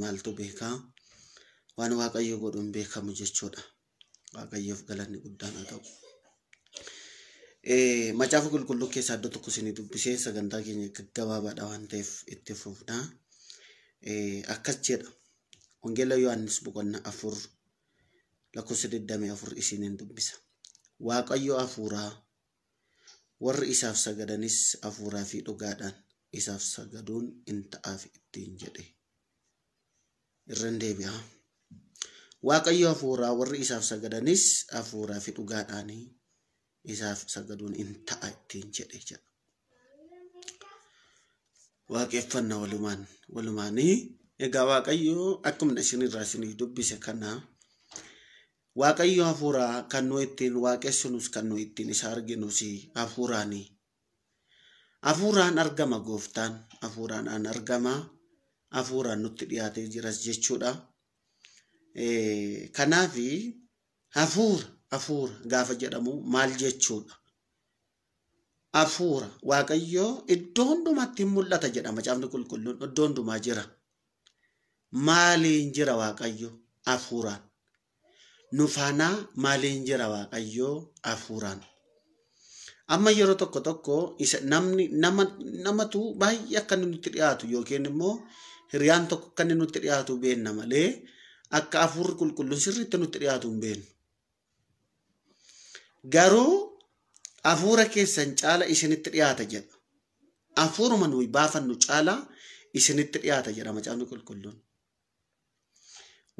maaltu beeka waan waaqayyo godhuun beekamu jechuudha. Waaqayyoof galanni guddaan haa ta'u. Macaafa qulqulluu keessaa iddoo tokko isinii dubbisee sagantaa keenya gaggabaabaadha waan ta'eef itti fufnaa. Akkas jedha Wangeela Yohaannis boqonnaa 4 lakkoofsa 24 isiniin dubbisa. Waaqayyo hafuuraa, warri isaaf sagadanis hafuuraa fi dhugaadhaan isaaf sagaduun in ta'aaf ittiin jedhe. Irraan deebi'a. Waaqayyo hafuuraa, warri isaaf sagadanis hafuuraa fi dhugaadhaan isaaf sagaduun in ta'a ittiin jedhe jedha. Waaqeffannaa walumaanii egaa Waaqayyo akkuma isinirraa isinii dubbise kana Waaqayyo hafuuraa kan nu ittiin waaqessinus kan nu ittiin isa arginus hafuuraani. Hafuuraan argama gooftaan, hafuuraan argama, hafuuraan nutti dhiyaatee jiras jechuudha. Kanaaf hafuura gaafa jedhamu maal jechuudha? Hafuura Waaqayyo iddoo hundumatti mul'ata jedha macaafni qulqulluun, iddoo hundumaa jira. Maaliin jira Waaqayyo? Hafuuraan. Nufaanaa maaliin jira Waaqayyo? Hafuuraan. Amma yeroo tokko isa namatu baay'ee akka nutti dhiyaatu yookiin immoo hiriyaan tokko akka nutti dhiyaatu beenna malee akka hafuurri qulqulluun sirriitti nutti dhiyaatu hin beennu. Garuu hafuura keessan caala isinitti dhiyaata jedha. Hafuuruma nuyi baafannu caala isinitti dhiyaata jedha macaafni qulqulluun.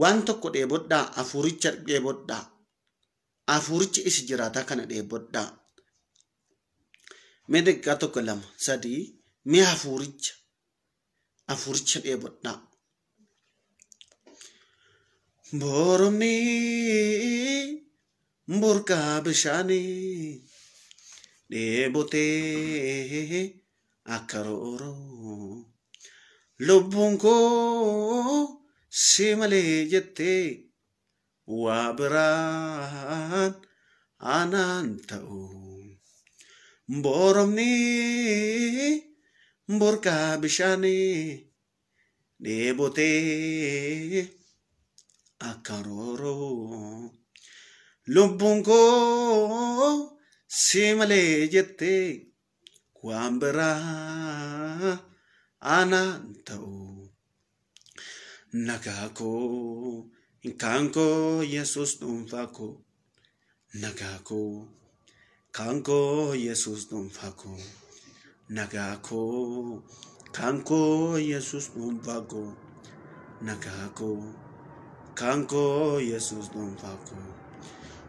Waan tokko dheebodhaa, hafuuricha dheebodhaa. Hafuurichi isi jiraata kana dheebodhaa. Mee daqiiqaa 1, 2, 3 mee hafuuricha dheebodhaa. Booromni burqaa bishaanii dheebotee akka rooroo. Lubbuun koo si malee jettee waa biraan anaan ta'u. Booromni burqaa bishaanii dheebotee akka rooroo. Lubbuun koo si malee jettee waan biraa anaan ta'u. Nagaa koo kan koo Yesuus dhuunfaa koo. Nagaa koo kan koo Yesuus dhuunfaa koo. Nagaa koo kan koo Yesuus dhuunfaa koo. Nagaa koo kan koo Yesuus dhuunfaa koo.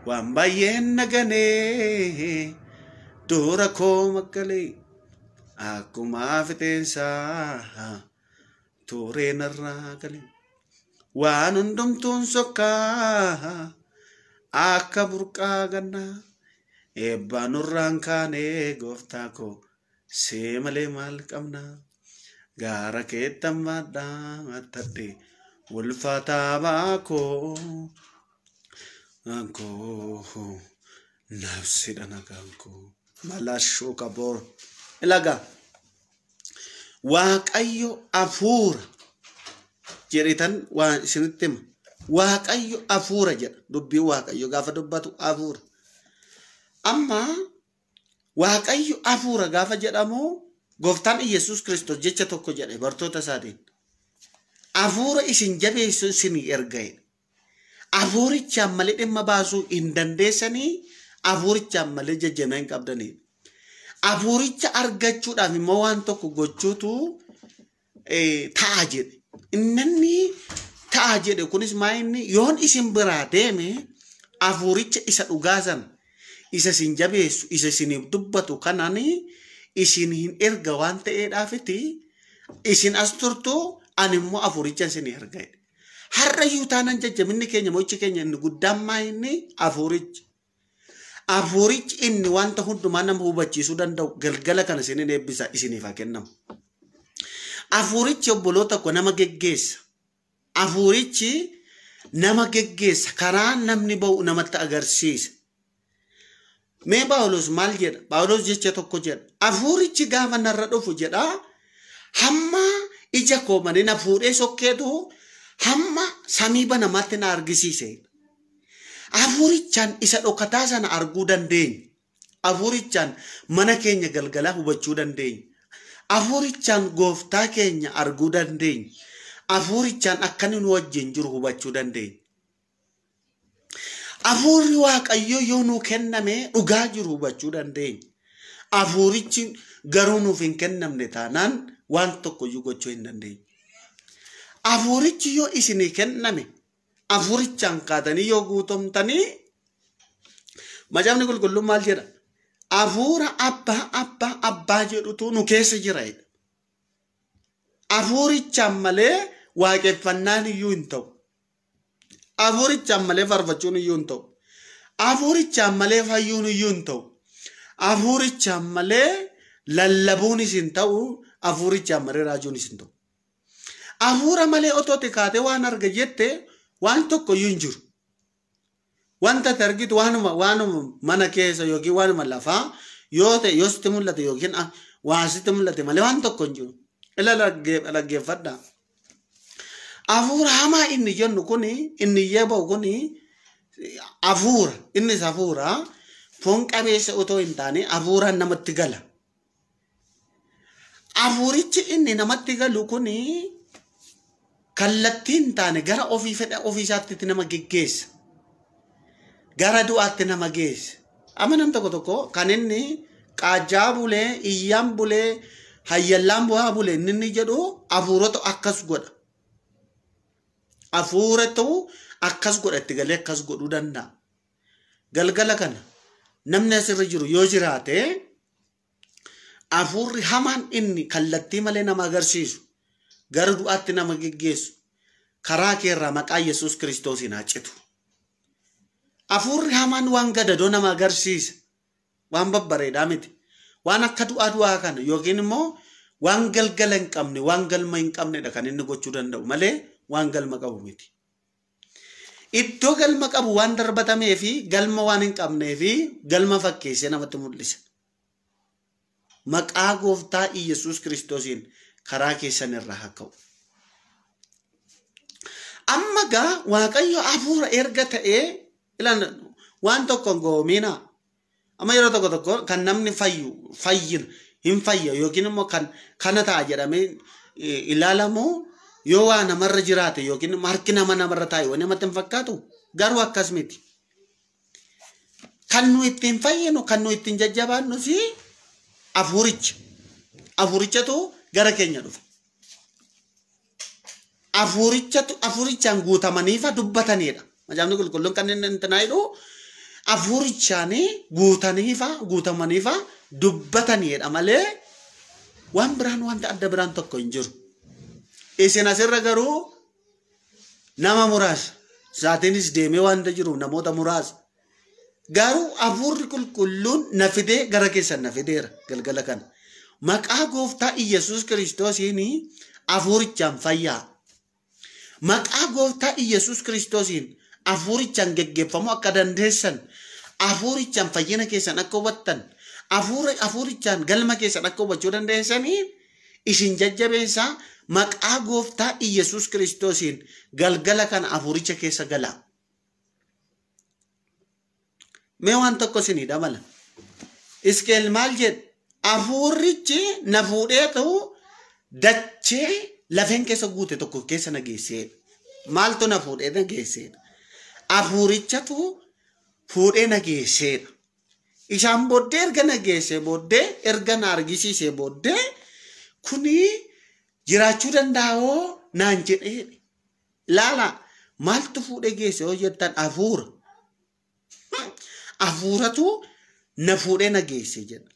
Waan baay'een naganee dura koo makkalee akkuma fixeensaa turee narraa galee. Waan hundumtuun sokkaa akka burqaa gannaa eebbaa nurraan kaanee gooftaa koo see malee maal qabnaa. Gaara keettan maadhaa mattadhee ulfaataa baakoo. Anko nafsi dana kanko malasho kabor ilaga Waaqayyo hafuura jedhitan waan isinitti hima. Waaqayyo hafuura jedha. Dubbii Waaqayyo gaafa dubbatu hafuura. Amma Waaqayyo hafuura gaafa jedhamu gooftaan Yesuus Kiristoos jecha tokko jedhe bartoota isaatiin. Hafuura isin jabeessu isinii erga'e. Hafuurichaan malee dhimma baasuu hin dandeessanii, hafuurichaan malee jajjamee hin qabdanii. Hafuuricha argachuudhaaf immoo waan tokko gochuutu ta'a jedhe. Inni ta'a jedhe kunis maa inni yoon isin biraa deeme hafuuricha isa dhugaa sana isa isin jabeessu isa isiniif dubbatu kanaan isin hin erga waan ta'eedhaafiti isin as turtu ani immoo hafuuricha isin erga. Har'a yuutaanan jajjabinni keenya mo'ichi keenya inni guddaan maa inni hafuuricha. Hafuurichi inni wanta hundumaa nama hubachiisuu danda'u galgala kana isiniin eebbisa isiniif haa kennamu. Hafuurichi obboloota koo nama geggeessa. Hafuurichi nama geggeessa karaa namni ba'u namatti agarsiisa. Mee Phaawulos maal jedha? Phaawulos jecha tokko jedha. Hafuurichi gaafa narra dhufu jedha. Hamma ija koo malee na fuudhee sokkeetu hamma samii banamaatti na argisiise. Afuurichaan isa dhokataa sana arguu dandeenya. Afuurichaan mana keenya galgalaa hubachuu dandeenya. Afuurichaan gooftaa keenya arguu dandeenya. Afuurichaan akka inni nu wajjin jiru hubachuu dandeenya. Afuurri Waaqayyoo yoo nuu kenname dhugaa jiru hubachuu dandeenya. Afuurichi garuu nuuf hin kennamne taanaan waan tokko iyyuu gochuu hin dandeenye. Afuurichi yoo isinii kenname afuurichaan kaatanii yoo guutamtanii Macaafni Qulqulluun maal jedha? Afuura abbaa jedhutu nu keessa jira. Afuurichaan malee waaqeffannaan iyyuu hin ta'u. Afuurichaan malee faarfachuun iyyuu hin ta'u. Afuurichaan malee fayyuun iyyuu hin ta'u. Afuurichaan malee lallabuunis hin ta'u. Afuurichaan malee raajuunis hin ta'u. Afuura malee otoo kaatee waan arga jette waan tokko iyyuu hin jiru. Wanta targitu waanuma mana keessa yookiin waanuma lafaa yoo ta'e yoo sitti mul'ate yookiin waan sitti mul'ate malee waan tokko hin jiru. Ila dhaggeeffadha. Afuura hamaa inni jennu kuni inni yeeba'u kuni afuura innis afuura foon qabeessa otoo hin taane afuuraan namatti gala. Afuurichi inni namatti galu kuni kallattii hin taane gara ofii fedha ofiisaatti nama geggeessa. Gara du'aatti nama geessa. Amanam tokko kan inni qaajaa bulee, iyyaan bulee, hayyallaan bu'aa bulee inni jedhu afuurota akkas godha. Afuuratu akkas godha itti galee akkas godhuu danda'a. Galgala kana namni asirra jiru yoo jiraate afuurri hamaan inni kallattii malee nama agarsiisu gara du'aatti nama geggeessu karaa keerraa maqaa Yesuus Kiristoosiin haa citu. Afuurri hamaan waan gadadoo nama agarsiisa. Waan babbareedaa miti. Waan akka du'aa kana yookiin immoo waan galgala hin qabne, waan galma hin qabnedha kan inni gochuu danda'u malee waan galma qabu miti. Iddoo galma qabu waan darbatamee fi galma waan hin qabnee fi galma fakkeessee namatti mul'isa. Maqaa gooftaa Yesuus Kiristoosiin karaa keessan irraa haa ka'u. Amma gaa Waaqayyo afuura erga ta'ee ilan waan tokko goomina. Amma yeroo tokko kan namni hin fayya yookiin immoo kan kana ta'a jedhamee ilaalamu yoo waa namarra jiraate yookiin harki namarra taa'e waan namatti hin fakkaatu garuu akkas miti. Kan nu ittiin fayyinu kan nu ittiin jajjabaannu si afuuricha. Afuurichatu gara keenya dhufa. Afuurichaan guutamaniifa dubbatanidha. Macaafni Qulqulluun kan inni intinaa jedhu afuurichaan guutamaniifa dubbatanidha malee waan biraan wanta adda biraan tokko hin jiru. Isin asirra garuu nama muraasa saatiinis deemee wanta jiru namoota muraasa. Garuu afuurri qulqulluun na fidee gara keessan na fideera galgala kana. Maqaa gooftaa Yesuus Kiristoosiin afuurichaan fayyaa. Maqaa gooftaa Yesuus Kiristoosiin afuurichaan geggeeffamuu akka dandeessan, afuurichaan fayyina keessan akka hubattan, afuurichaan galma keessan akka hubachuu dandeessanii isin jajjabeessaa maqaa gooftaa Yesuus Kiristoosiin galgala kana afuuricha keessa galaa. Mee waan tokko isinii dabala. Iskeel maal jedhe? Afuurichi na fuudhee ta'u dachee lafeen keessa guute tokko keessa na geesseedha. Maaltu na fuudhee na geesseedha? Afuurichatu fuudhee na geesseedha. Isaan booddee erga na geessee booddee erga na argisiisee booddee kuni jiraachuu danda'oo naan jedheedha. Laala maaltu fuudhee geesse yoo jettan afuura. Afuuratu na fuudhee na geesse jedha.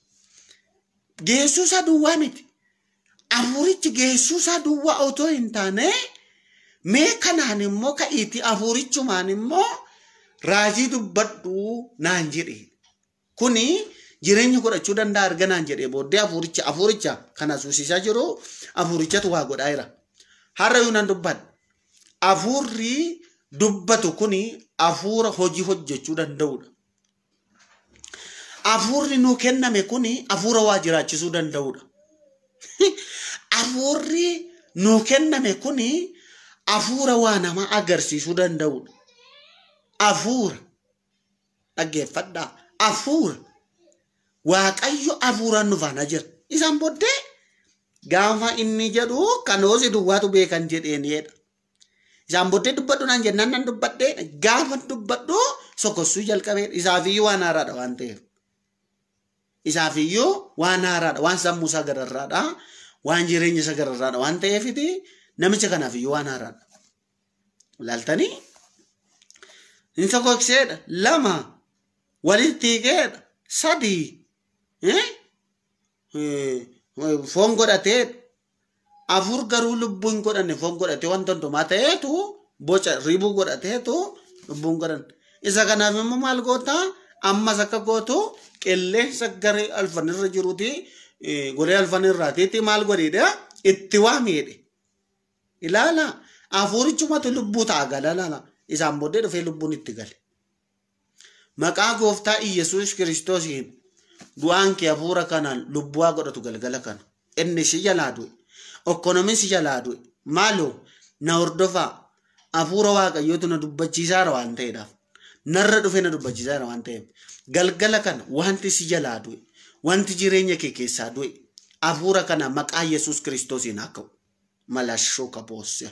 Geessuusaa duwwaa miti. Afuurichi geessuusaa duwwaa otoo hin taane mee kanaan immoo ka'iiti afuurichumaan immoo raajii dubbadhu naan jedhe. Kuni jireenya godhachuu danda'a erga naan jedhee booddee afuuricha kana suusisaa jiru afuurichatu waa godhaa jira. Har'a yoo nan dubbadhu. Afuurri dubbatu kuni afuura hojii hojjechuu danda'udha. Afuurri nuu kenname kuni afuura waa jiraachisuu danda'udha. Afuurri nuu kenname kuni afuura waa nama agarsiisuu danda'udha. Afuura dhaggeeffadhaa. Afuura waaqayyo afuuraan nu faana jira. Isaan booddee gaafa inni jedhu kan hoosi duwwaatu beekan jedheenidha. Isaan booddee dubbadhu naan jennaan nan dubbadhee gaafa dubbadhu sokossuu jalqabeedha. Isaafiyyuu waan haaraadha waan ta'eef. Isaafiyyuu waan haaraadha waan sammuu isaa gararraadha waan jireenya isaa gararraadha waan ta'eefiti namicha kanaafiyyuu waan haaraadha. Ilaaltanii inni sokokseedha lama walitti hiikeedha sadii foon godhateedha afur garuu lubbuun godhanne foon godhatee wanta hundumaa ta'eetu boca ribuu godhateetu lubbuun godhanne. Isa kanaaf immoo maal gootaa ammas akka gootu qilleensa garee alfanirra jiruuti goree alfanirraatiitti maal godheedha itti waamiidhe. Ilaala afurichumatu lubbuu ta'a galala isaan booddee dhufee lubbuun itti gale. Maqaa gooftaa Iyesuus Kiristoosiin du'aan kee hafuura kanaan lubbuu haa godhatu galgala kana. Inni si jalaa du'e. Okkonomiin si jalaa du'e. Maaloo na hordofaa hafuura waaqayyootu na dubbachiisaara waan ta'eedhaaf. Narra dhufee na dubbachiisaara waan ta'eef. Galgala kana wanti si jalaa du'e. Wanti jireenya kee keessaa du'e. Hafuura kana maqaa Iyesuus Kiristoosiin haa ka'u. Malashoo kaboosya.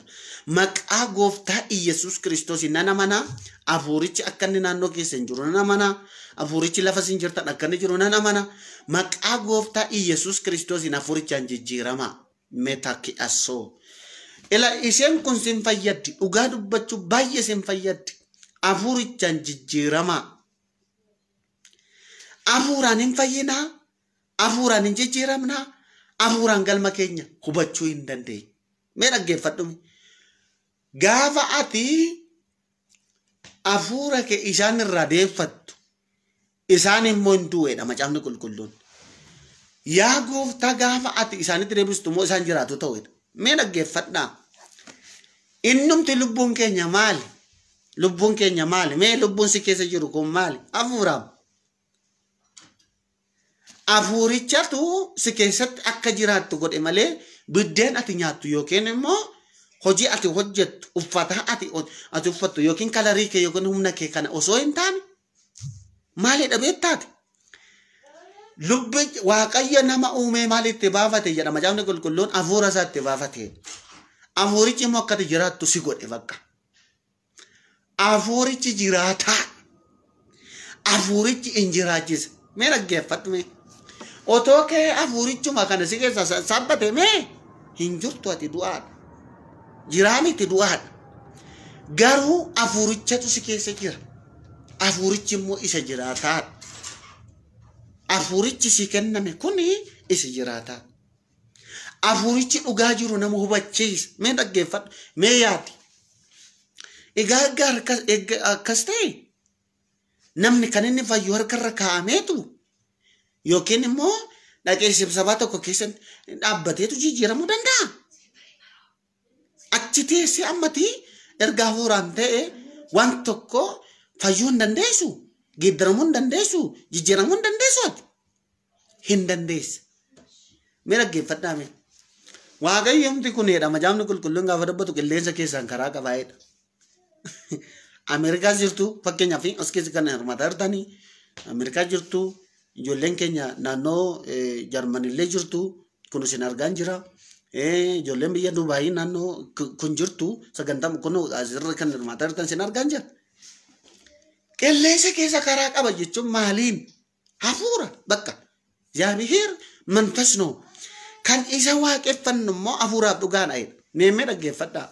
Maqaa gooftaa Iyesuus Kiristoosiin nana manaa hafuurichi akka inni naannoo keessa hin jiru nana manaa. Hafuurichi lafa sin jirtan akka inni jiru nana manaa. Maqaa gooftaa Iyesuus Kiristoosiin hafuurichaan jijjiiramaa. Metaki asoo. Ila isheen kun sin fayyaddi. Dhugaa dubbachuu baay'ee sin fayyaddi. Hafuurichaan jijjiiramaa. Hafuuraan hin fayyinaa. Hafuuraan hin jijjiiramnaa. Hafuuraan galma keenya hubachuu hin dandeenye. Mee dhaggeeffadhu. Gaafa ati hafuura kee isaan irraa deeffattu isaan immoo hin du'eedha macaafni qulqulluun. Yaa gooftaa gaafa ati isaanitti deebistu immoo isaan jiraatu ta'uudha. Mee dhaggeeffadhaa. Innumti lubbuun keenya maali? Lubbuun keenya maali? Mee lubbuun si keessa jiru kun maali? Hafuuraam. Hafuurichatu si keessatti akka jiraattu godhe malee biddeen ati nyaattu yookiin immoo hojii ati hojjettu uffata ati uffattu yookiin kalarii kee yookiin humna kee kana osoo hin taane maalidha beektaati? Lubbi waaqayyo nama uumee maalitti baafate jedha macaafni qulqulluun hafuura isaa itti baafate. Hafuurichi immoo akka ati jiraattu si godhe bakka. Hafuurichi jiraataa. Hafuurichi hin jiraachisa. Mee dhaggeeffadhu mee. Otoo kee hafuurichuma kana si keessa sabbate mee hin jirtu ati du'aadha. Jiraamiti du'aadha. Garuu hafuurichatu si keessa jira. Hafuurichi immoo isa jiraataadha. Hafuurichi si kenname kuni isa jiraataa. Hafuurichi dhugaa jiru nama hubachiisa. Mee dhaggeeffadhu. Mee yaadi. Egaa akkas ta'e namni kan inni fayyu harkarra kaa'ameetu yookiin immoo dhaqee sibsabaa tokko keessatti dhaabbateetu jijjiiramuu danda'a. Achi teessee ammati erga hafuuraan ta'e waan tokko fayyuu hin dandeessu, geeddaramuu hin dandeessu, jijjiiramuu hin dandeessu ati. Hin dandeessa. Mee dhaggeeffadhaa mee. Waaqayyoomti kunedha macaafni qulqulluun gaafa dubbatu qilleensa keessaan karaa qabaa'edha. Ameerikaa jirtu fakkeenyaaf as keessa kan hirmaataa jirtanii Ameerikaa jirtu ijoolleen keenya naannoo Jarmanillee jirtu kun isin argaan jira. Ijoolleen biyya Dubaayii naannoo kun jirtu sagantaa kun asirra kan hirmaataa jirtan isin argaan jira. Qilleensa keessa karaa qaba jechuun maaliin? Hafuura bakka. Yaabiheer manfasno kan isa waaqeffannu immoo hafuuraaf dhugaan ayidha. Meemmee dhaggeeffadhaa.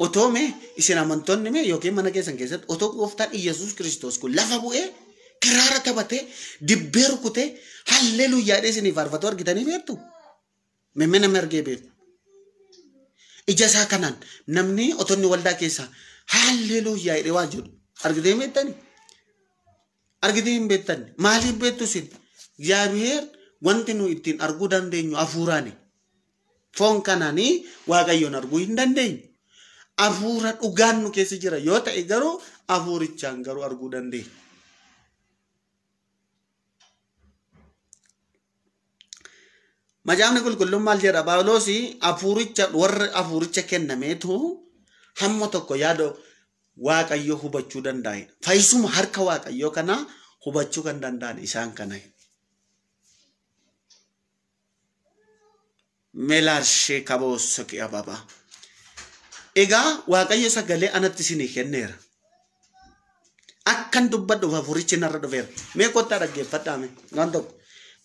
Otoo mee isin amantoonni mee yookiin mana keessan keessatti otoo gooftaan Iyesuus Kiristoos kun lafa bu'ee kiraara taphatee dibbee rukutee halleluuyaa jedhee isiniif faarfatu argitanii beektu. Meemmee namni argee beektu. Ija isaa kanaan namni otoo inni waldaa keessaa halleluuyaa jedhee waa jedhu argitee hin beektanii? Argitee hin beektanii? Maaliif beektu isin? Yaabiheer wanti nu ittiin arguu dandeenyu hafuuraani. Foon kanaanii waaqayyoon arguu hin dandeenyu. Hafuura dhugaan nu keessa jira yoo ta'e garuu hafuurichaan garuu arguu dandeenya. Macaafni qulqulluun maal jedha Phaawulosi afuuricha warra afuuricha kennameetu hamma tokko yaada Waaqayyo hubachuu danda'e. Fayyisuma harka Waaqayyo kana hubachuu kan danda'an isaan kana. Melaarshe kaboosa ki ababa. Egaa Waaqayyo sagalee anatti isinii kenneera. Akkan dubbadhu afuurichi narra dhufeera. Mee kottaa dhaggeeffadhaame waan tokko.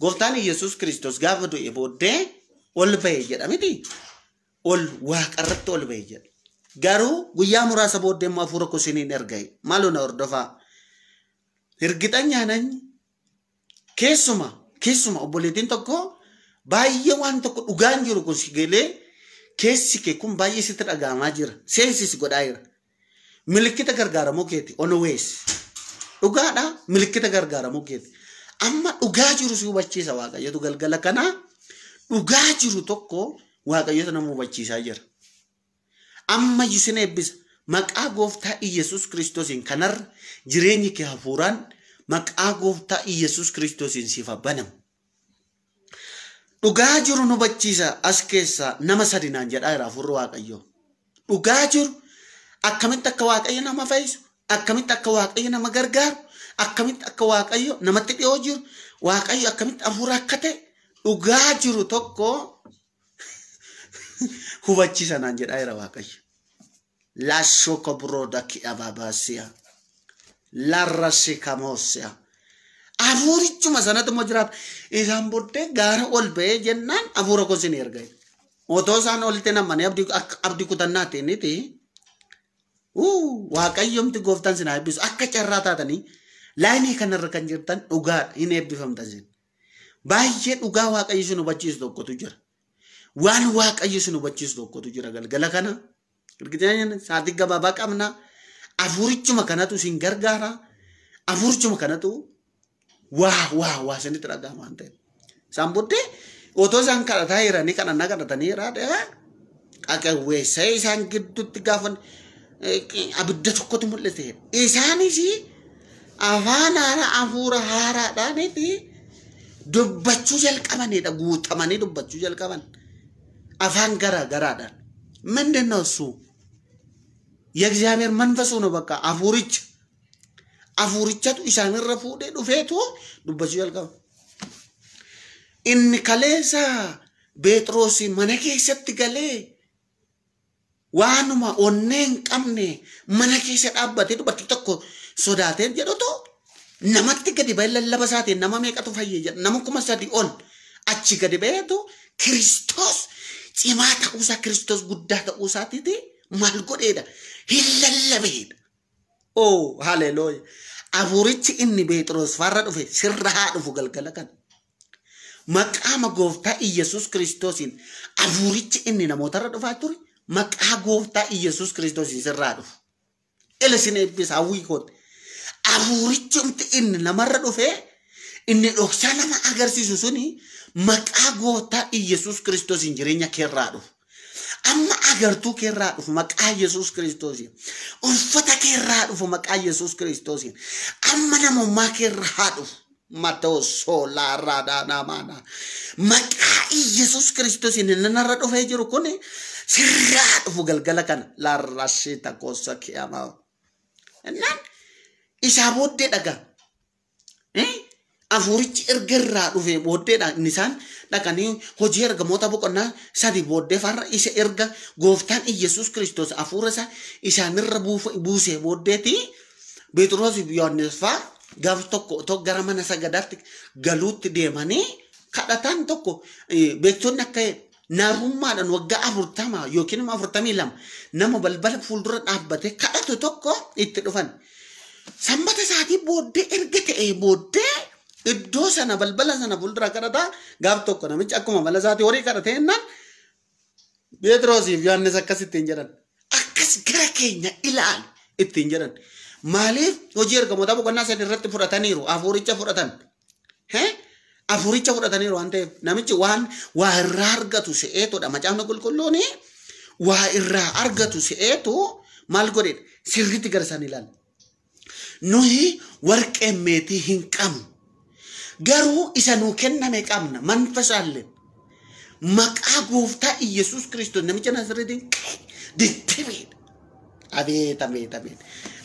Gooftaan Yesuus Kiristoos gaafa du'e booddee ol ba'e jedha miti. Ol waaqarratti ol ba'e jedha. Garuu guyyaa muraasa booddee immoo hafuura koo isiniin erga'e. Maaloo na hordofaa. Hirgixanyaanan keessuma obboleettiin tokko baay'ee waan tokko dhugaan jiru kun si galee keessi kee kun baay'ee sitti dhaga'amaa jira. Seensis godhaa jira. Milikkita gargaaramuu keeti always. Dhugaadha milikkita gargaaramuu keeti. Amma dhugaa jiru si hubachiisa Waaqayyotu galgala kana dhugaa jiru tokko Waaqayyotu nama hubachiisaa jira. Amma isin eebbisa maqaa gooftaa Yesuus Kiristoosiin kanarra jireenyi kee hafuuraan maqaa gooftaa Yesuus Kiristoosiin siif banamu. Dhugaa jiru nu hubachiisa as keessa nama sadinaan jedhaa jira hafuurri Waaqayyoo. Dhugaa jiru akkamitti akka Waaqayyo nama fayyisu akkamitti akka Waaqayyo nama gargaaru. Akkamitti akka Waaqayyo namatti dhiyoo jiru Waaqayyo akkamitti hafuura akka ta'e dhugaa jiru tokko hubachiisa naan jedhaa jira Waaqayyo. Laashoo kobrooda ki ababaasiya larrasi kamoosiya hafuurichuma sanatti immoo jiraata. Isaan booddee gaara ol ba'ee jennaan hafuura koo isin erga'e. Otoo isaan olitti namanii abdii kutannaa ta'initi Waaqayyoomti gooftaan sin haa eebbisu akka carraa taatanii. Laayinii kanarra kan jirtan dhugaa hin eebbifamtan sin. Baay'ee dhugaa Waaqayyo sin hubachiisu tokkotu jira. Waan Waaqayyo sin hubachiisu tokkotu jira galgala kana. Hirgitanii saatii gabaabaa qabna. Hafuurichuma kanatu sin gargaara. Hafuurichuma kanatu waa sinitti dhaga'ama waan ta'eef. Isaan booddee otoo isaan kadhataa jiranii kadhannaa kadhatanii jiraadha. Qaqawweessa isaan gidduutti gaafa abidda tokkotu mul'ate. Isaanis afaan hafuura haaraadhaanitti dubbachuu jalqabanidha. Guutamanii dubbachuu jalqaban afaan garaagaraadhaan. ምንድን ነው እሱ? የእግዚአብሔር መንፈሱ ነው። በቃ አፉሪቻቱ ኢሳንረ ፉዴ ዱፌቱ dubbachuu jalqaba. Inni kaleessa Phexros mana keessatti galee waanuma onneen qabne mana keessa dhaabbatee dubartii tokko sodaatee jedhutu namatti gadi ba'ee lallaba isaatiin nama meeqatu fayyee jedha. Nama 3,000 ol achi gadi ba'eetu Kiristoos cimaa ta'uusaa Kiristoos guddaa ta'uusaatiiti maal godheedha hin lallabeedha. Oh haleluuya. Hafuurichi inni Phexros farra dhufe sirra haa dhufu galgala kana. Maqaa gooftaa Yesuus Kiristoosiin hafuurichi inni namootarra dhufaa ture maqaa gooftaa Yesuus Kiristoosiin sirraa dhufu. Elisin eebbisa hawwii kooti. Hafuurichi inni namarra dhufe inni dhoksaa nama agarsiisu suni maqaa gooftaa Yesuus Kiristoosiin jireenya keerraa dhufu. Amma agartuu keerraa dhufu maqaa Yesuus Kiristoosiin. Uffata keerraa dhufu maqaa Yesuus Kiristoosiin. Amma namummaa keerraa dhufu. Matoo soolaa raadaa naamaana. Maqaa Yesuus Kiristoosiin narra dhufee jiru kun sirraa dhufu galgala kana. Laarrashee takoosa kiyamaa. Innaan isaa booddee dhagaa. Hafuurichi ergarraa dhufee booddeedha inni isaan dhaqanii hojii ergamoota boqonnaa 3 booddee farra isa erga gooftaan Yesuus Kiristoos hafuura isaa isaanirra buusee booddeeti Phexros fi Yohaannis faa gaaf tokko gara mana sagadaatti galuutti deemanii kadhataan tokko beektonni akka naarummaadhaan waggaa 40 yookiin 42 nama balbala fuuldura dhaabbatee kadhatu tokko itti dhufan. Sanbata isaatii booddee erga ta'ee booddee iddoo sana balbala sana fuuldura kadhataa gaaf tokko namichi akkuma mala isaatii horii kadhatee innaan Phexros fi Yohaannis akkasittiin jedhan. Akkas gara keenya ilaali ittiin jedhan. Maaliif hojii ergamoota boqonnaa 3 irratti fudhataniiru hafuuricha fudhatan. Hafuuricha fudhataniiru waan ta'eef namichi waa irraa argatu se'eetudha. Macaafni qulqulluun waa irraa argatu se'eetu maal godheedha sirriitti gara isaan ilaali. Nuyi warqee meetii hin qabnu. Garuu isa nuu kenname qabna manfasaallee. maqaa gooftaa Yesuus Kiristoos namicha Naazreetiin deddeebiin. Abeet.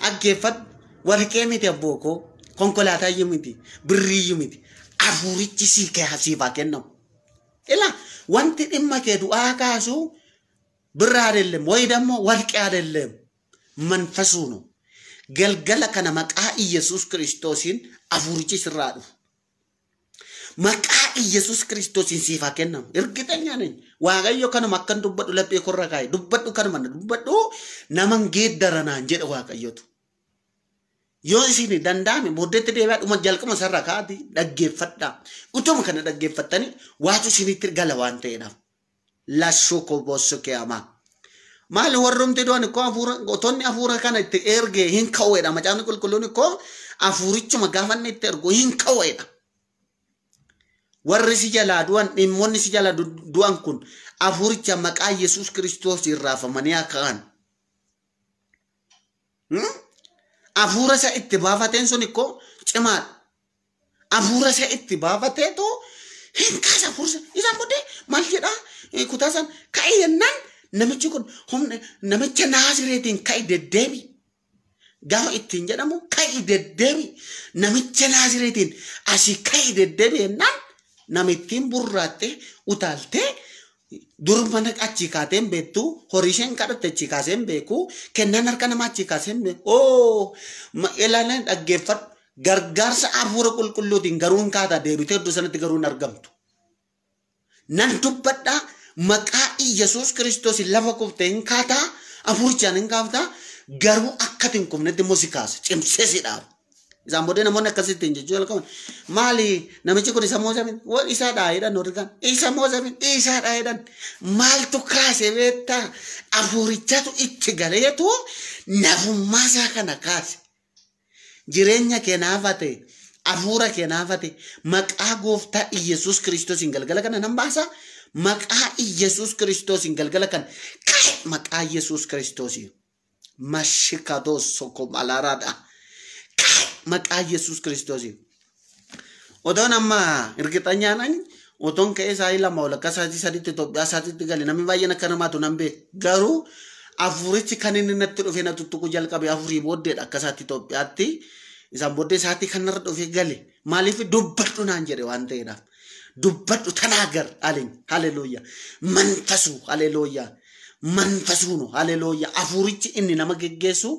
Aggeeffad warqee miti abbookoo konkolaataa iyyuu miti birrii iyyuu miti hafuurichi siifaa kennamu. Ila wanti dhimma kee du'aa kaasu birraa adelleem wayidammoo warqee adelleem manfasuu no. Galgala kana maqaa Yesuus Kiristoosiin hafuurichi sirraa dhufu. Maqaa Yesuus Kiristoosiin siifaa kennamu. Ergitanya nani waaqayyo kanuma akkan dubbadhu laphee korra kaa'e dubbadhu kanuma dubbadhu naman geeddaranaan jedhe waaqayyotu. Yoo isin danda'ame booddeetti deebi'aa dhuma jalqaba sarara kaati dhaggeeffadhaa. Utuma kana dhaggeeffattanii waatu isinitti gala waan ta'eedhaaf. Lashoo kobosso kee'amaa. Maali warroomti doon ko hafuura otonni hafuura kana itti ergee hin ka'uudha. Macaafni qulqulluun ko hafuurichuma gaafanne itti ergu hin ka'uudha. Warri si jalaa du'an dhimmoonni si jalaa du'an kun hafuuricha maqaa Yesuus Kiristoos irraafamanii akkaan. Hafuura isa itti baafateen sun ko cimaadha. Hafuura isa itti baafateetu hin kaasa hafuura isaan booddee maal jedhaa kutaasan ka'e yennaan namichi kun namicha Naazreetiin ka'e deddeebi. Gaafa ittiin jedhamu ka'e deddeebi. Namicha Naazreetiin asii ka'e deddeebi yennaan namittiin burraattee utaaltee durmana achi kaateen beektu horii isheen kadhatte achi kaaseen beeku kennan harka namaa achi kaaseen beeku. Ilaalaan dhaggeeffadhu gargaarsa hafuura qulqulluutiin garuu hin kaataa deebitee iddoo sanatti garuu hin argamtu. Nan dubbadhaa maqaa Yesuus Kiristoos lafa kuftee hin kaataa hafuurichaan hin kaaftaa garuu akkati hin kufnetti immoo si kaasa cimsee si dhaaba. Isaan booddee namoonni akkasitti hin jechuu jalqaban. Maali namichi kun isa moozamin isaa dhaayedhan orgaan isa moozamin isaa dhaayedhan maaltu kaase beektaa hafuurichatu itti galeetu nafummaa isaa kana kaase. Jireenya kee naafate hafuura kee naafate maqaa gooftaa Yesuus Kiristoosiin galgala kana nan baasa. Maqaa Yesuus Kiristoosiin galgala kana ka'e maqaa Yesuus Kiristoosiin mashikadoos sokom alaaraadha. Maqaa Yesuus Kiristoosiin. Otoon amma ergixanyaan otoon ka'ee isaa lama walakkaa isaatii sadiitti Itoophiyaa isaatiitti gale namni baay'een akka namaatu nan beeku. Garuu hafuurichi kan inni natti dhufee na tuttuqu jalqabe hafuurii booddeedha akka isaatti Itoophiyaatti. Isaan booddee isaatii kanarra dhufee gale. Maaliif dubbadhu naan jedhe waan ta'eedhaaf. Dubbadhu tanaagar haleluuyaa. Manfasu haleluuyaa. Manfasuuno haleluuyaa. Hafuurichi inni nama geggeessu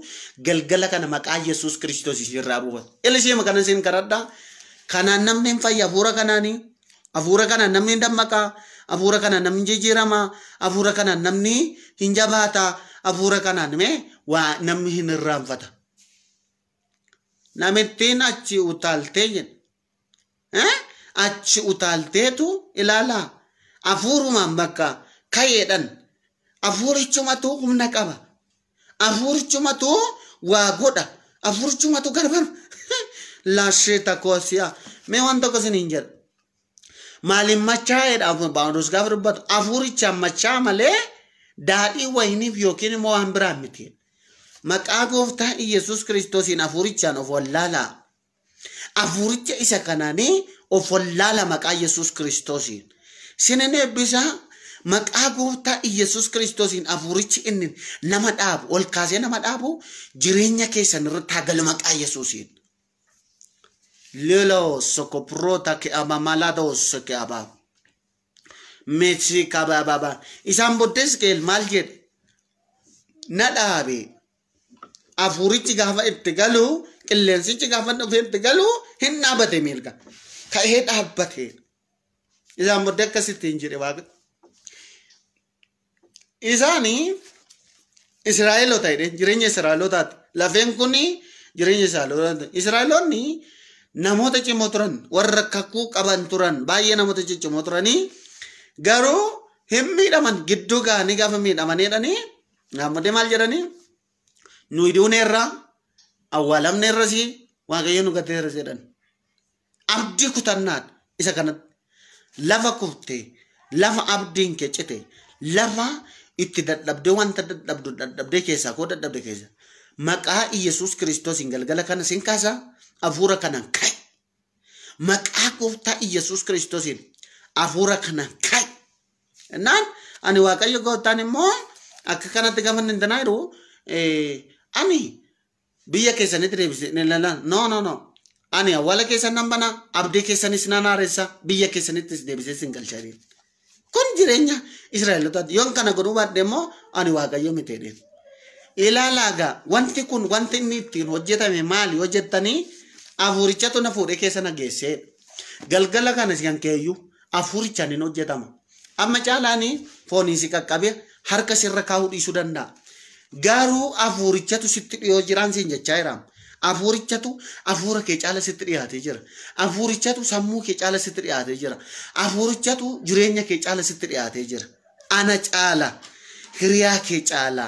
galgala kana maqaa Yesuus Kiristoos irraa buufata. Elisee makana isin karadhaa. Kanaan namni hin fayya hafuura kanaanii. Hafuura kanaan namni hin dammaqaa. Hafuura kanaan namni jijjiiramaa. Hafuura kanaan namni hin jabaataa. Hafuura kanaan waa namni hin irraanfata. Namittiin achi utaaltee jedhe. Achi utaalteetu ilaalaa. Hafuurumaan bakka ka'eedhan. Hafuurichumatu humna qaba. Hafuurichumatu waa godha. Hafuurichumatu garbar. Laashee koosiyaa. Mee waan tokko isin hin jedhu. Maaliin machaa'eedha Phaawulos gaafa dubbatu. Hafuuricha machaa malee daadhii wayiniif yookiin immoo waan biraa miti. Maqaa gooftaa Yesuus Kiristoosiin hafuurichaan of wallaalaa. Hafuuricha isa kanaanii of wallaala maqaa Yesuus Kiristoosiin. Sinin eebbisaa maqaa gooftaa Yesuus Kiristoosiin hafuurichi inni nama dhaabu ol kaasee nama dhaabu jireenya keessan irratti haa galu maqaa Yesuusiin. Lelo sokoproota ke amamalados ke abaa. Meetsi kabababa. Isaan booddees keel maal jedhe? Na dhaabe. Hafuurichi gaafa itti galu qilleensichi gaafa dhufee itti galu hin dhaabate miilka. Ka'ee dhaabbatee. Isaan booddee akkasitti hin jedhe waaqa. Isaanii Israa'eloota jedhe jireenya Israa'elootaati. Lafeen kuni jireenya Israa'elootaati. Israa'eloonni namoota cimoo turan warra kakuu qaban turan baay'ee namoota ciccimoo turanii garuu hin miidhaman gidduu ga'anii gaafa miidhamaniidhanii namoonni maal jedhanii nuyi duuneerraa awwaalamneerrasii waaqayyo nu gateera jedhan. Abdii kutannaan isa kanatti lafa kuftee lafa abdiin kee cite lafa itti dadhabdee wanta dadhabdee keessaa koo dadhabde keessa maqaa Yesuus Kiristoosiin galgala kana sin kaasa hafuura kanaan ka'e. Maqaa gooftaa Yesuus Kiristoosiin hafuura kanaan ka'e. naan ani waaqayyo gootaan immoo akka kanatti gaafan hin tanaayiru ani biyya keessanitti deebisee no ani awwaala keessan nan bana abdii keessanis nan haaressa biyya keessanittis deebisee sin galchanii kun jireenya Israa'elotaati yoon kana godhuu baadhee immoo ani waaqayyo miteedheen ilaalaagaa wanti kun wanti inni ittiin hojjetame maali hojjettanii afurichatu na fuudhee keessa na geessee galgala kana siyan keeyyuu afurichaan hin hojjetama amma caalaanii foonii si qaqqabe harka sirra kaa'uu dhiisuu danda'a garuu afurichatu sitti dhiyoo jiraan siin jechaa jiraam afurichatu afura kee caala sitti dhiyaatee jira afurichatu sammuu kee caala sitti dhiyaatee jira afurichatu jireenya kee caala sitti dhiyaatee jira ana caala hiriyaa kee caala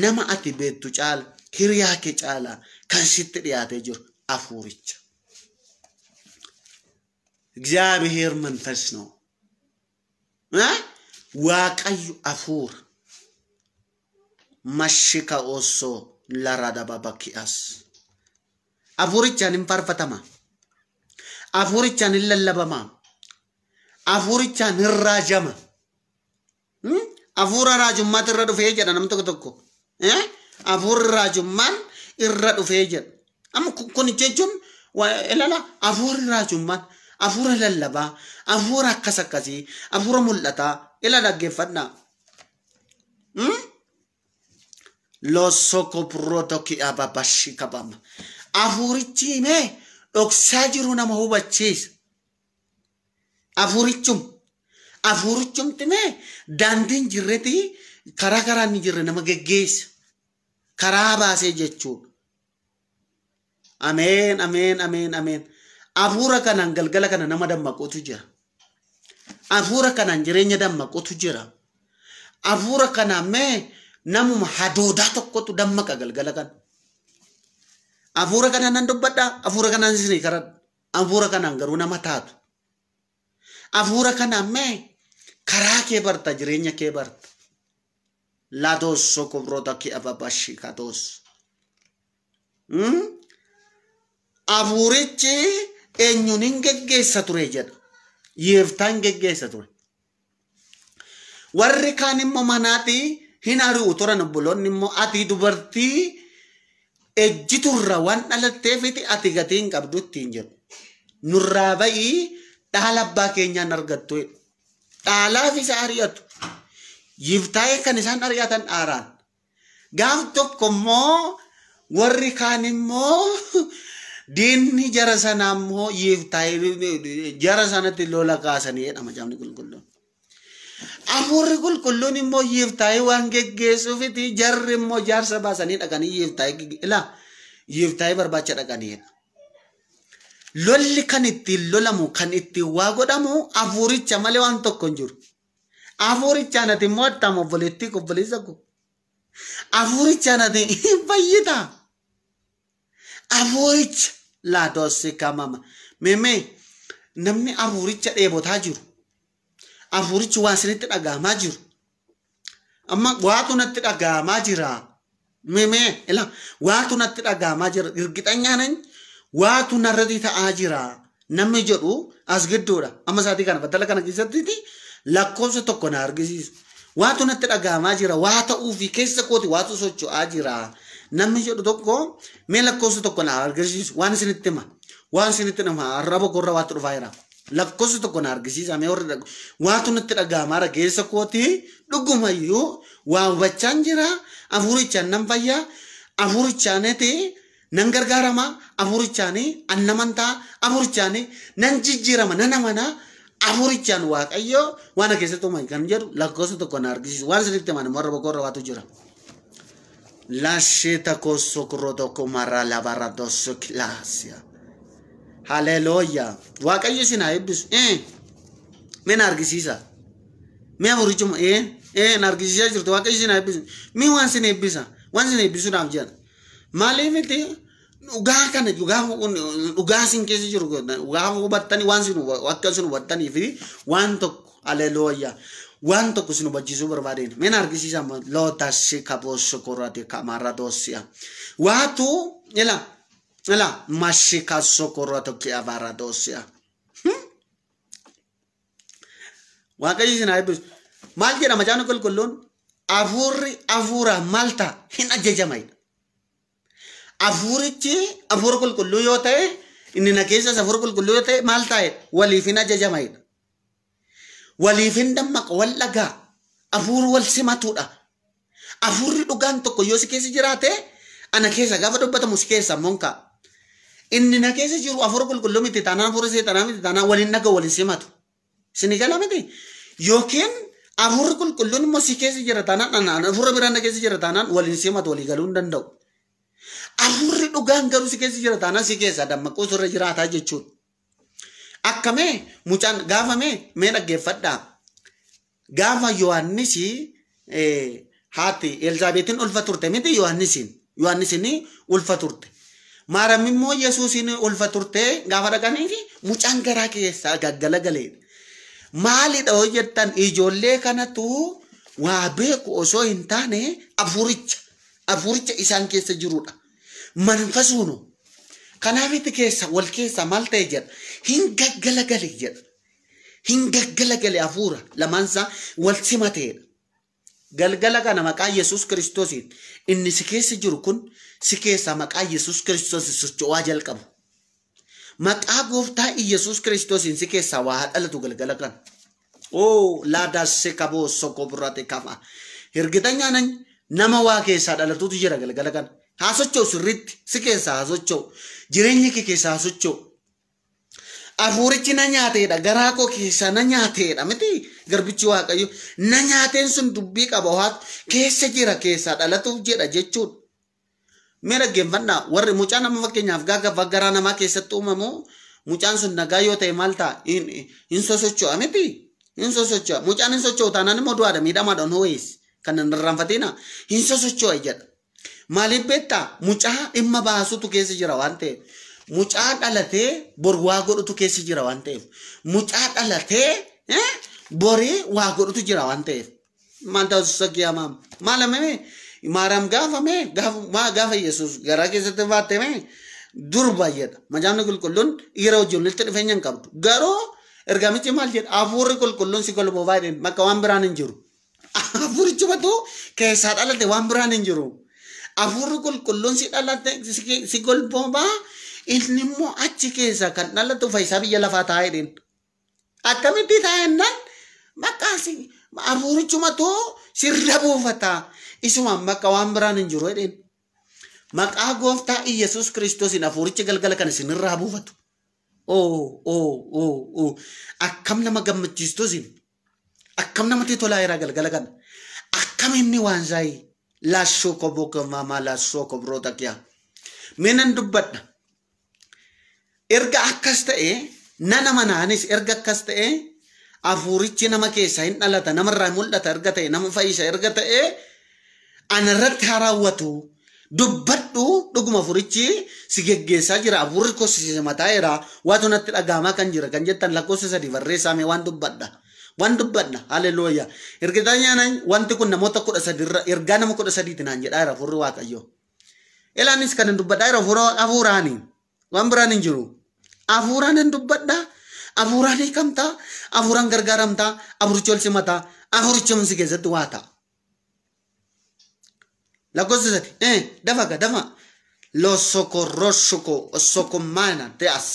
nama ati beektu caala hiriyaa kee caala kan sitti dhiyaatee jiru afuricha እግዚአብሔር መንፈስ ነው waaqayyo afur mashika oso larada babakias afurichaan hin farfatama afurichaan hin lallabama afurichaan hin raajama afura raajummaat irra dhufee jedha nam tokko afurri raajummaan irra dhufee jedha amma kun jechuun ilala afurri raajummaan afura lallabaa afura akkas akkasii afura mul'ataa ila dhaggeeffadhaa losoko protoki ababashi kabama afurichi mee dhoksaa jiru nama hubachiisa afurichumti mee daandiin jirreti karaa karaan ni jirre nama geggeessa karaa baasee jechuudha ameen afura kanaan galgala kana nama dammaquutu jira afura kanaan jireenya dammaquutu jira afura kanaan mee namuma hadoodaa tokkotu dammaqa galgala kana afura kanaan nan dubbadha afura kanaan isinii karadha afura kanaan garuu nama taatu afura kanaan mee karaa kee barta jireenya kee barta lados sokobrota ki ababashi kados afurichi eenyuun hin geggeessa ture jedha Yiftaan geggeessa ture warri kaan immoo manaati hin ari'u turan obboloonni immoo ati dubartii ejjiturra waan dhalatteefiti ati gatii hin qabdu ittiin jedhu nurraa ba'ii dhaala abbaa keenyaan argattu dhaalaaf isa ari'atu yiftaa'ee kan isaan ari'atan dhaaraan gaaf tokko immoo warri kaan immoo diinni jara sana immoo yiftaa'ee jara sanatti lola kaasanii jedhama jaamni qulqulluun afurri qulqulluun immoo yiftaa'ee waan geggeessuufiti jarri immoo jaarsa baasanii dhaqanii yiftaa'ee barbaacha dhaqaniidha lolli kan ittiin lolamu kan ittiin waa godhamu afuricha malee waan tokko hin jiru afurichaan ati immoo attama obboleettii obboleessa ko afurichaan ati fayyita afuricha laadoosi kamama meme namni afuricha dheebotaa jiru afurichi waan sinitti dhagahamaa jiru amma waatu natti dhagahamaa jira meme ila waatu natti dhagahamaa jira irgixanyaanan waatu narratti ta'aa jira namni jedhu as gidduudha amma saatii kana battala kana keessatti lakkoofsa tokko na argisiisu waatu natti dhagahamaa jira waa ta'uu fi keessa kooti waatu socho'aa jira namni jedhu tokko mee lakkoofsa tokko na argisiisu waan isinitti hima waan isinitti nama arraba korra waatu dhufaa jira lakkoofsa tokko na argisiisa mee warri waatu natti dhagahamaa keessa kooti dhugumayyuu waa hubachaan jira afurichaan nan fayyaa afurichaaneti nan gargaarama afurichaani annamantaa afurichaani nan jijjiirama nan amana afurichaan waaqayyo waan keessatti uume kan jedhu lakkoofsa tokko na argisiisu waan isinitti himan immoo arraba korra waatu jira lasciata cosocrodo comara la barra dosso clasia hallelujah waaqayyo sina ebbis men argisiisa me amurichum nargisiisa jirtu waaqayyo sina ebbis mi waan sina ebbisa waan sina ebbisu naaf jedha maalifiti dhugaa kana dhugaa sin keessa jiru dhugaa hubattanii waan sin akka sin hubattanii fi waan tokko hallelujah waan tokko sin hubachiisuu barbaadeen men argisiisa lootashi kaboosho korate kamara dosia waatu ela mashika sokoroto ki avara dosia waaqayyo sin ebbis Maal jedha macaafni qulqulluun hafuurri hafuura malta hin ajajamaidha. Hafuurichi hafuura qulqulluu yoo ta'e inni na keessas hafuura qulqulluu yoo ta'e maal ta'e waliif hin ajajamaidha. Waliif hin dammaqa wal dhagaa hafuura wal simatudha. Hafuurri dhugaan tokko yoo si keessa jiraate ana keessa gaafa dubbatamu si keessa monka. Inni na keessa jiru hafuura qulqulluu miti taanaan hafuura seexanaa miti taanaan waliin dhagaa waliin simatu. Sini gala miti yookiin hafuurri qulqulluun immoo si keessa jira taanaan hafuura biraan na keessa jira taanaan waliin simatu walii galuu hin danda'u. Hafuurri dhugaan garuu si keessa jira taanaan si keessa dammaquu irra jiraataa jechuudha. Akkamee mucaan gaafamee mee dhaggeeffadhaa. Gaafa Yohaannis haati Elzaabeetiin ulfa turte miti Yohaannisiin ulfa turte. Maariyaam immoo Yesuusiin ulfa turte gaafa dhaqanii fi mucaan garaa keessaa gaggalagalee. Maalidha hoo jettan ijoollee kanatu waa beeku osoo hin taane hafuuricha isaan keessa jirudha. Manfasuunu kanaafiti keessa wal keessa maal ta'e jedha hin gaggalagale jedha. Hin gaggalagale hafuura lamaansaa wal simateedha. Galgala kana maqaa Yesuus Kiristoosiin inni si keessa jiru kun si keessa maqaa Yesuus Kiristoosiin socho'aa jalqabu. Maqaa gooftaa Yesuus Kiristoosiin si keessa waa dhalatu galgala kana. Oo laadaase kaboo soko birate kama. Hirgitanya nama waa keessaa dhalatutu jira galgala kana. Haa socho'u sirriitti si keessa haa socho'u. Jireenyi kee keessa haa socho'u. Hafuurichi na nyaateedha garaa koo keessa na nyaateedha miti garbichi waaqayyo na nyaateen sun dubbii qaba ho'aatu keessa jira keessaa dhalatuuf jedha jechuudha. Mee dhaggeeffannaa warri mucaan nama fakkeenyaaf gaafa garaa namaa keessatti uumamu mucaan sun nagaa yoo ta'e maal ta'a hin sosocho'a miti hin sosocho'a mucaan hin socho'u taanaan immoo du'aadha miidhamaadhaan ho'ees kan hin irraanfatina hin sosocho'a jedha. Maaliif beektaa mucaa dhimma baasutu keessa jira waan ta'eef. Mucaa dhalatee bor waa godhutu keessa jira waan ta'eef. Mucaa dhalatee borii waa godhutu jira waan ta'eef. Maal ta'u sakkiyamaa maalamee Maariyaam gaafa Yesuus garaa keessatti baatame durba jedha. Macaafni qulqulluun dhiira wajjin walitti dhufeenya hin qabdu. Garuu ergamichi maal jedha hafuurri qulqulluun si golboofaa jedheen bakka waan biraan hin jiru. Hafuurichumatu keessaa dhalate waan biraan hin jiru. Hafuurri qulqulluun si dhalate si golboofaa inni immoo achi keessa kan dhalatu fayyisaa biyya lafaa taa'ee jedheen. Akkamitti taa'ennaan maqaasi hafuurichumatu sirra buufata. Isumaan bakka waan biraan hin jiru jedheen. Maqaa gooftaa Yesuus Kiristoosiin hafuurichi galgala kana isinirraa buufatu. Akkam nama gammachiistuusin. Akkam namatti tolaa jira galgala kana. Akkam inni waan saayii. Laashoo koboo kamamaa laashoo kobroota kiyaa. Meenan dubbadha. Erga akkas ta'e nana manaanis erga akkas ta'e hafuurichi nama keessa hin dhalata namarraa mul'ata erga ta'e nama fayyisa erga ta'e anarratti haa raawwatu dubbadhu dhuguma hafuurichi si geggeessaa jira hafuurri koo si mataa jira waatu natti dhagaamaa kan jira kan jettan lakkoofsa 3 barreessame waan dubbadha haleluuyaa ergitaa nyaanaan wanti kun namoota 13 irra ergaa nama 13 naan jedhaa jira hafuurri waaqayyo elaanis kan dubbadhaa jira hafuuraani waan biraan hin jiru hafuuraan hin dubbadha hafuuraan hiikamtaa hafuuraan gargaaramtaa hafuurichi ol simataa hafuurichi si keessatti waa ta'a. La cosa è dafa lo socorrosco socomana teas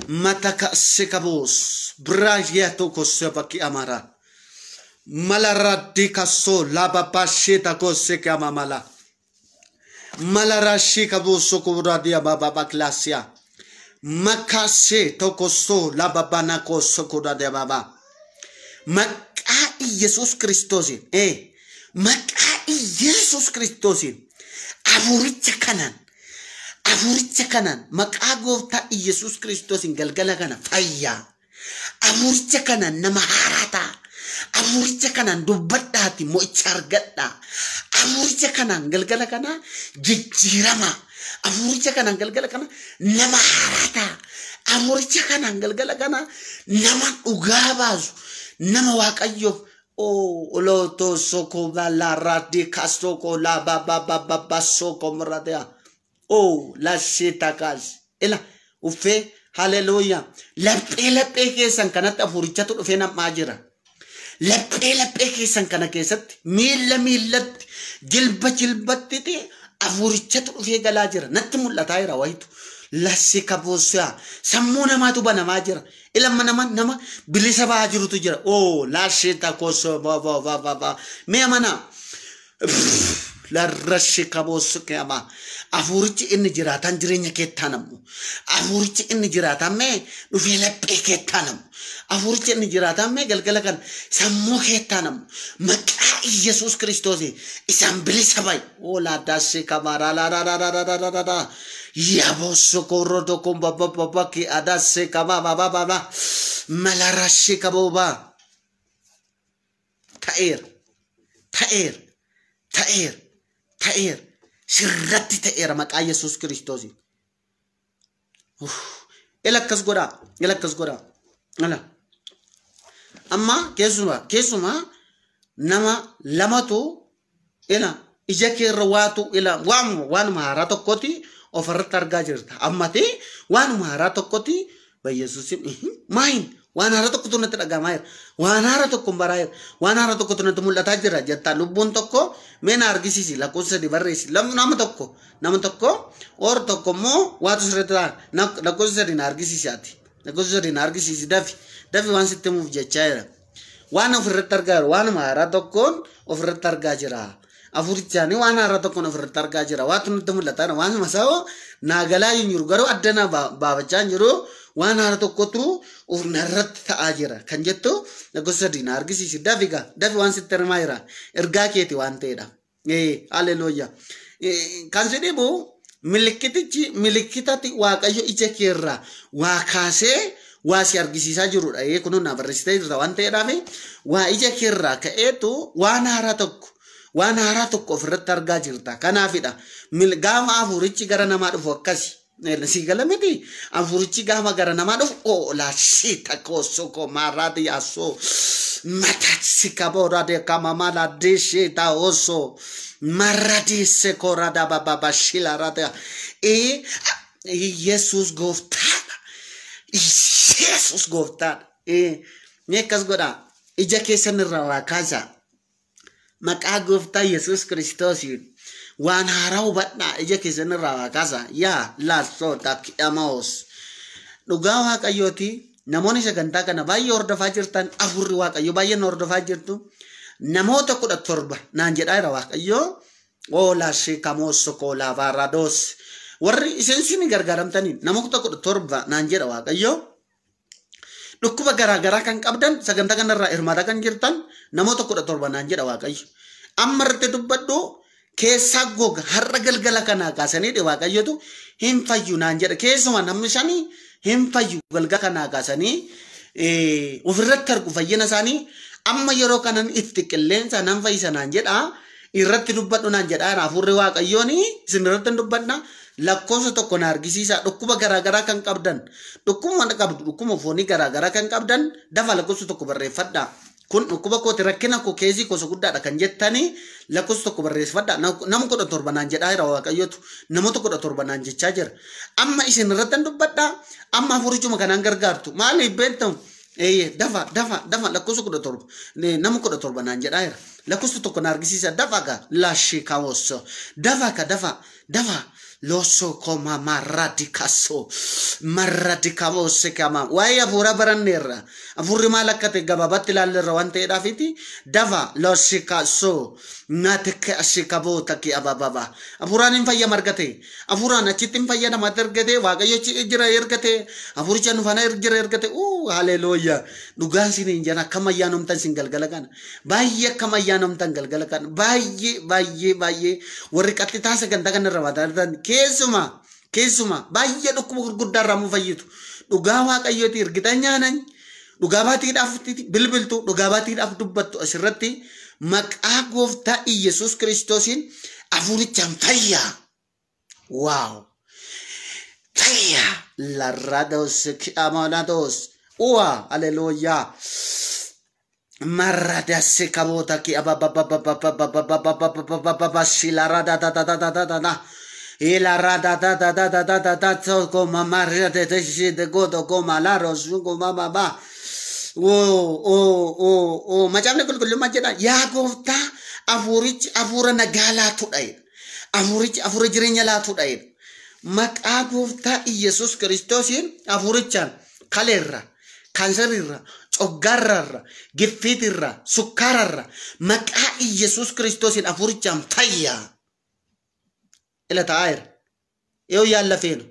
mataka sekabos bragiato kosebaki amara malaradika so la babasheta koseka mamala malarashika bo sokoradia baba baklasia makase tokoso la babana kosokoradia baba maka Jesus Kristus maka Yesus Kiristoosiin hafuuricha kanaan maqaa gooftaa Yesus Kiristoosiin galgala kana fayyaa hafuuricha kanaan nama haaraa ta'a hafuuricha kanaan dubbadhaati mo'icha argadhaa hafuuricha kanaan galgala kana jijjiirama hafuuricha kanaan galgala kana nama haaraa ta'a hafuuricha kanaan galgala kana nama dhugaa baasu nama waaqayyoof Oloto soko la radika soko la baba soko mradea. La shitakas. Ela ufe hallelujah. Lepe kesan kanat afuricha tu ufe na majira. laphee keessan kana keessatti miillatti jilbatti afurichatu dhufee galaa jira natti mul'ataa jira wayitu lassi kaboosaa sammuu namaatu banamaa jira ilma nama bilisa ba'aa jirutu jira laashita koosoo ba mee amana larrashi kaboosu keema afurichi inni jiraatan jireenya keettaanamu afurichi inni jiraatan mee dhufee laphee keettaanamu afurichi inni jiraatan mee galgala kan sammuu keettaanamu maqaa Yesuus Kiristoos isaan bilisa ba'i laadaasi kamara la yaboso korodo komba baba ki adase kama baba malarashi kaboba ta'eer sirratti ta'eera maqaa Yesuus Kiristoos elakkas godha ala amma keessuma nama lamatu ija keerra waatu waan haaraa tokkoti ofirratti argaa jirta ammati waan haaraa tokkoti Yesuus maayin waan haaraa tokkotu natti dhagahamaa jira waan haaraa tokko baraa jira waan haaraa tokkotu natti mul'ataa jira jettaa lubbuun tokko meena argisiisi lakkoofsa sadii barreessi nama tokko or tokko immoo waatu sirriitti lakkoofsa sadii na argisiisaati lakkoofsa sadii na argisiisi dafi waan sitti muuf jechaa jira waan ofirratti argaa jira waan haaraa tokkoon ofirratti argaa jira afurichaani waan haaraa tokkoon ofirratti argaa jira waatu nutti mul'ataa waan masaa'oo naagalaa hin jiru garuu addana baabachaa hin jiru waan haaraa tokkotu ofirratti ta'aa jira kan jettu lakkoofsa sadii na argisiisi dafi waan sitti hirmaa jira ergaa keeti waan ta'edha haleluuyaa kan jedhamu milikkitatti waaqayyo ija keerraa waa kaasee waa si argisiisaa jirudha kunoo na barreessitee jirta waan ta'eedhaaf waa ija keerraa ka'eetu waan haaraa tokko ofirratti argaa jirta kanaafidha gaafa afurichi gara namaa dhufu akkasi si galamiti afurichi gaafa gara namaa dhufu laashita koosoko maraadi yaasoo matatsi kaboorade kamamala deeshita oso maradi sekorada baba shilarada Yesuus gooftaan meeqas godha ija keessan irraa waa kaasa maqaa gooftaa Yesuus Kiristoosiin waan haaraa hubadhaa ija keessan irraa waa kaasa yaa laasota kidhamaos dhugaa waaqayyooti namoonni sagantaa kana baay'ee hordofaa jirtan afurri waaqayyo baay'een hordofaa jirtu namoota 17 naan jedhaa jira waaqayyo laashee kamooso koolaa baaradoos warri isin gargaaramtanii namoota 17 naan jedha waaqayyo dhukkuba garaagaraa kan qabdan sagantaa kanarraa hirmaata kan jirtan namoota 17 naan jedha waaqayyo amma irratti dubbadhu keessaa goga har'a galgala kanaa kaasanii waaqayyotu hin fayyu naan jedha keessuma namni shanii hin fayyu galgala kanaa kaasanii ofirratti argu fayyina isaanii amma yeroo kanan itti qilleensa nan fayyisa naan jedha irratti dubbadhu naan jedha hafuurri waaqayyoon isin irratti dubbadna lakkoofsa tokko na argisiisa dhukkuba garaagaraa kan qabdan dhukkuma foonii garaagaraa kan qabdan dafa lakkoofsa tokko barreeffadha kun dhukkuba kooti rakkina koo keezii gosa guddaadha kan jettanii lakkoofsa tokko barreeffadha nama 17 naan jedhaa jira waaqayyotu namoota 17 naan jechaa jira amma isin irratti dubbadha amma hafuurichuma kanaan gargaartu maaliif beektamu dafa lakkoofsa 17 nama 17 naan jedhaa jira lakkoofsa tokko na argisiisa dafa laashee kaawwaso dafa loso koma maradikaso kama waya fura baranera afurri malakate gababatti lallerra wante edafiti dava losikaso nateke asikabota ki abababa afuran infayya margate afuran achitin fayya na matergate waqayyo chi ejira ergate afurchan fana ejira ergate haleluya dugan sini jana kamayyanom tan singalgalakan bayye kamayyanom tan galgalakan bayye warri qattita sagantakan rawatan keessuma bayye dhukkuba gurguddaa mu fayyitu dhugaa waaqayyooti ergitanya nan dhugaa baatiidhaaf bilbiltu dhugaa baatiidhaaf dubbattu asirratti maqaa gooftaa Yesuus Kiristoosiin afurichaan fayya wow fayya larrados kiamanados haleluya maradas kabota ki ababa shilarada ila rada da como marra de godo como la rosu como mama Macaafni qulqullummaa jedha yaa gooftaa afurichi afura nagaa laatudha. Afurichi afura jireenya laatudha. Maqaa gooftaa Iyesuus Kiristoosiin afurichaan kaleerra, kaansarirra, coggaarrarra, giffiitirra, sukkaararra maqaa Iyesuus Kiristoosiin afurichaan fayyaa. Ila ta'aayira. Yoo yaallafeenu.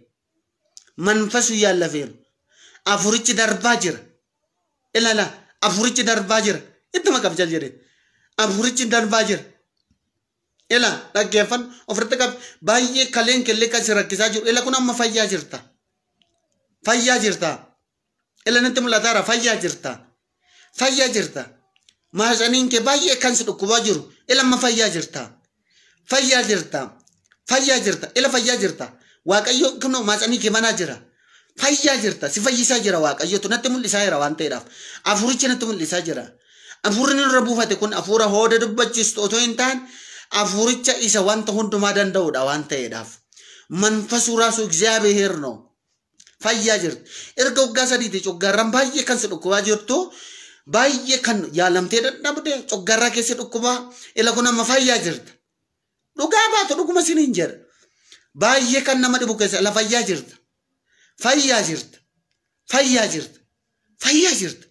Manfasu yaallafeenu. Afurichi darbaa jira. Ilala afurichi darbaa jira. Ittuma qabjal jedhe. Afurichi darbaa jira. Ila dhaggeeffan ofirratti qab baay'ee kaleen kellee kan si rakkisaa jiru. Ila kun amma fayyaa jirta. Fayyaa jirta. Ila natti mul'ataara fayyaa jirta. Fayyaa jirta. Maasaniin kee baay'ee kan si dhukkubaa jiru. Ila amma fayyaa jirta. Fayyaa jirta. Fayyaa jirta. Ila fayyaa jirta. Waaqayyo kunoo maasanii kee manaa jira. Fayyaa jirta. Si fayyisaa jira waaqayyotu natti mul'isaa jira waan ta'eedhaaf. Afurichi natti mul'isaa jira. Afurri irra buufate kun afura hooda dubbachiistu otoo hin taane afuricha isa wanta hundumaa danda'uudha waan ta'eedhaaf. Manfasu raasu እግዚአብሔር ነው. Fayyaa jirta. Erga waggaa sadiitii coggaarraan baay'ee kan si dhukkubaa jirtu baay'ee kan yaalamtee dadhabde coggaarraa keessa dhukkubaa ila kun amma fayyaa jirta. Dhugaa baatu dhuguma siniin jedha. Baay'ee kan nama dhibu keessa ila fayyaa jirta. Fayyaa jirta. Fayyaa jirta. Fayyaa jirta.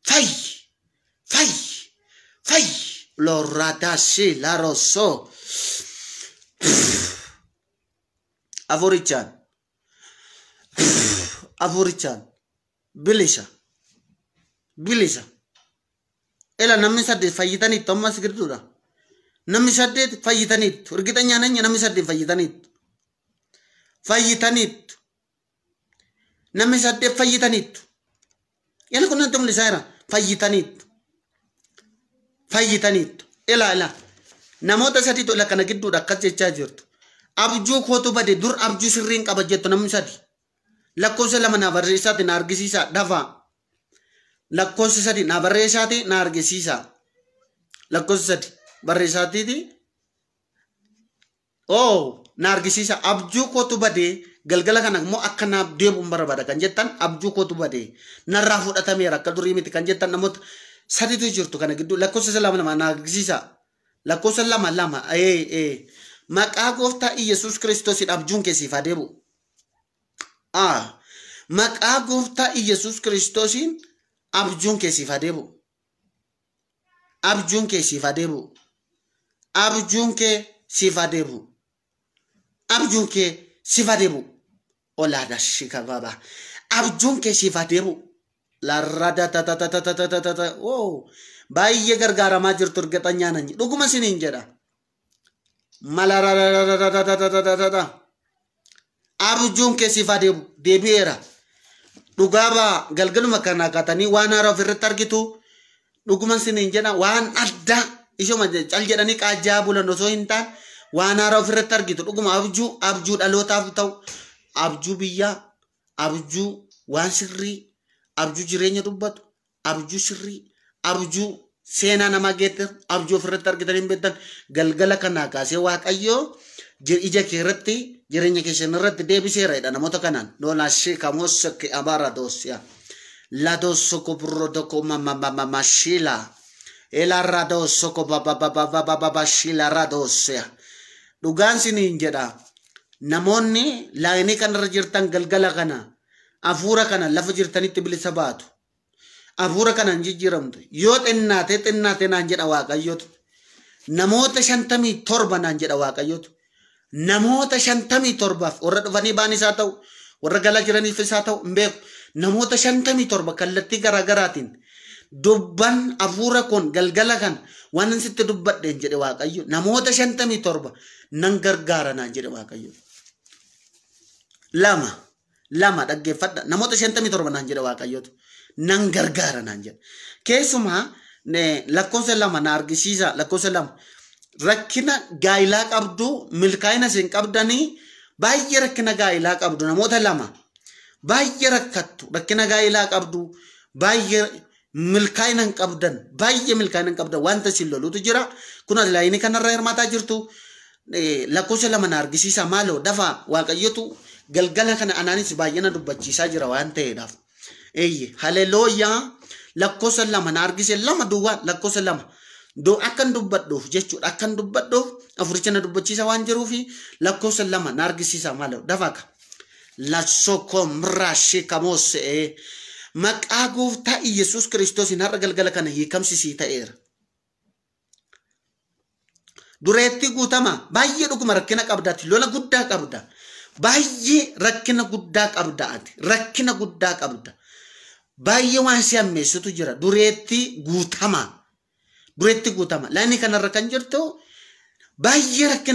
Fayyi. Fayyi. Fayyi. Lorraadaashi laroosoo. Afurichaan. Afurichaan. Bilisa. Bilisa. Ila namni saddeet fayyitaniitu ammas girduudha. Namni saddeet fayyitaniitu. Urgixanyaa nanya namni saddeet fayyitaniitu. Fayyitaniitu. Namni saddeet fayyitaniitu. Ila kun nanti mul'isaa jira. Fayyitaniitu. Fayyitaniitu. Ila. Namoota sadiitu ila kana gidduudha akkas jechaa jirtu. Abjuu kootu bade dur abjuu sirriin qaba jettu namni sadi. Lakkoofsa lama na barreessaati na argisiisa dafaa. Lakkoofsa sadi na barreessaati na argisiisa. Lakkoofsa sadi barreessaatiiti. Na argisiisa abjuu kootu bade galgala kana immoo akka naaf deemuun barbaada kan jettan abjuu kootu bade narraa fudhatameera akka durii miti kan jettan namoota sadiitu jirtu kana gidduu lakkoofsa lama na argisiisa. Lakkoofsa lama maqaa gooftaa Iyesuus Kiristoosiin abjuun keessiif adeemu. Maqaa gooftaa Iyesuus Kiristoosiin abjuun keessiif adeemu. Abjuun keessiif adeemu. Abjuun keessiif adeemu. Abjuun keessiif adeemu. Olaadha shikababa. Abjuun keessiif adeemu. Larrada tata. Baay'ee gargaaramaa jirtu argatanii nyaanani. Dhuguma siniin jedha. Malarararararararararara. Abjuun keessiif adeemu. Deebi'eera. Dhugaabaa galgaluma kana kaatanii waan haaraa ofirratti argitu. Dhuguma siniin jedha waan addaa. Ishuma cal jedhanii qaajaa bulan osoo hin taane waan haaraa ofirratti argitu. Dhuguma abjuu dhalootaaf ta'u. Abjuu biyyaa. Abjuu waan sirrii. Abjuu jireenya dubbatu. Abjuu sirrii. Abjuu seenaa namaa geettir. Abjuu ofirratti argitanii hin beektan. Galgala kanaa kaasee waaqayyoo ija kee irratti jireenya keessan irratti deebiseera jedha namoota kanaan. Lola shikamoo sokke abara doosyaa. La doosoko burodoko mamashila. Ela radosoko babababababashila radosyaa. Dhugaan siniin jedha. Namoonni laayinii kanarra jirtan galgala kana. Afuura kana lafa jirtanitti bilisa baatu. Afuura kanaan jijjiiramtu. Yoo xinnaate naan jedha waaqayyotu. Namoota 57 naan jedha waaqayyotu. Namoota 57 warra dhufanii baan isaa ta'u warra galaa jiraniif isaa ta'u hin beeku. Namoota 57 kallattii garaagaraatiin dubban afuura kun galgala kan waan sitti dubbadheen jedhe waaqayyo. Namoota 57 nan gargaara naan jedhe waaqayyo. Lama dhaggeeffadha. Namoota 57 naan jedhe waaqayyotu. Nan gargaara naan jedhe. Keessumaa lakkoofsa lama na argisiisa. Lakkoofsa lama. Rakkina gaa'ilaa qabdu milkaa'ina isin qabdanii baay'ee rakkina gaa'ilaa qabdu namoota lama. Baay'ee rakkattu rakkina gaa'ilaa qabdu baay'ee milkaa'ina hin qabdan baay'ee milkaa'ina hin qabdan wanta isin loluutu jira. Kunis laayinii kanarra hirmaataa jirtu. Lakkoofsa lama na argisiisa maaloo dafaa waaqayyotu galgala kana anaanis baay'ee na dubbachiisaa jira waan ta'eedhaaf. Haleelooyaa lakkoofsa lama na argise lama duwwaa lakkoofsa lama do akkan dubbadhuuf jechuudha akkan dubbadhuuf afuricha na dubbachiisa waan jiruufi lakkoofsa lama na argisiisa maal dafaka la sokomrashi kamose maqaa gooftaa Yesuus Kiristoos hin har'a galgala kana hiikamsisii ta'eera. Dureetti guutama baay'ee dhuguma rakkina qabdaati lola guddaa qabda baay'ee rakkina guddaa qabda ati rakkina guddaa qabda baay'ee waan si ammeessitu jira dureetti guutama laani kanarra kan jirtu baay'ee rakkina